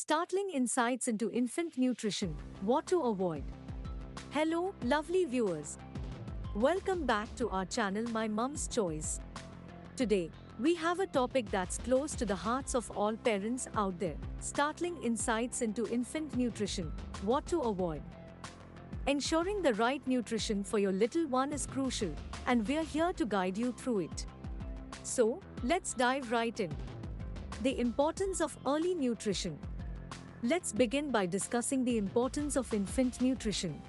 Startling insights into infant nutrition, what to avoid. Hello, lovely viewers. Welcome back to our channel My Mum's Choice. Today, we have a topic that's close to the hearts of all parents out there. Startling insights into infant nutrition, what to avoid. Ensuring the right nutrition for your little one is crucial, and we're here to guide you through it. So, let's dive right in. The importance of early nutrition. Let's begin by discussing the importance of infant nutrition.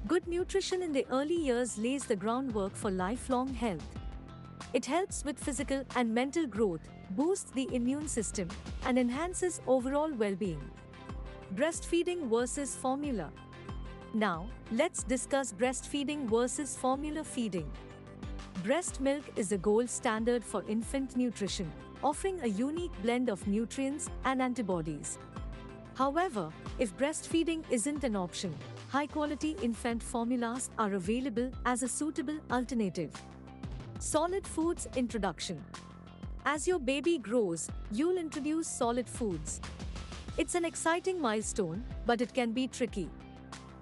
Good nutrition in the early years lays the groundwork for lifelong health. It helps with physical and mental growth, boosts the immune system, and enhances overall well-being. Breastfeeding versus formula. Now, let's discuss breastfeeding versus formula feeding. Breast milk is the gold standard for infant nutrition, offering a unique blend of nutrients and antibodies. However, if breastfeeding isn't an option, high-quality infant formulas are available as a suitable alternative. Solid foods introduction. As your baby grows, you'll introduce solid foods. It's an exciting milestone, but it can be tricky.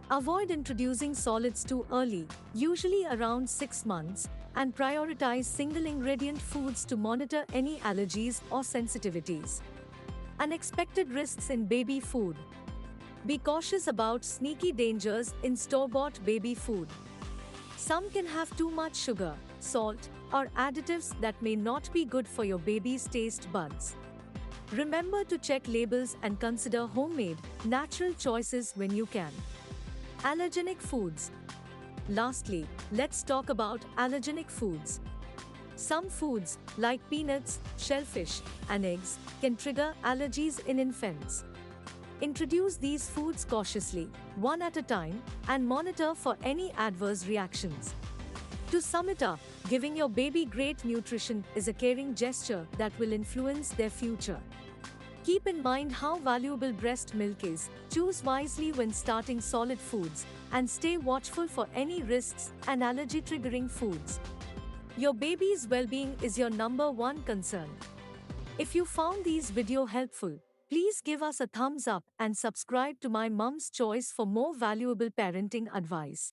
Avoid introducing solids too early, usually around 6 months, and prioritize single-ingredient foods to monitor any allergies or sensitivities. Unexpected risks in baby food. Be cautious about sneaky dangers in store-bought baby food. Some can have too much sugar, salt, or additives that may not be good for your baby's taste buds. Remember to check labels and consider homemade, natural choices when you can. Allergenic foods. Lastly, let's talk about allergenic foods. Some foods, like peanuts, shellfish, and eggs, can trigger allergies in infants. Introduce these foods cautiously, one at a time, and monitor for any adverse reactions. To sum it up, giving your baby great nutrition is a caring gesture that will influence their future. Keep in mind how valuable breast milk is, choose wisely when starting solid foods, and stay watchful for any risks and allergy-triggering foods. Your baby's well-being is your number one concern. If you found these video helpful, please give us a thumbs up and subscribe to My Mum's Choice for more valuable parenting advice.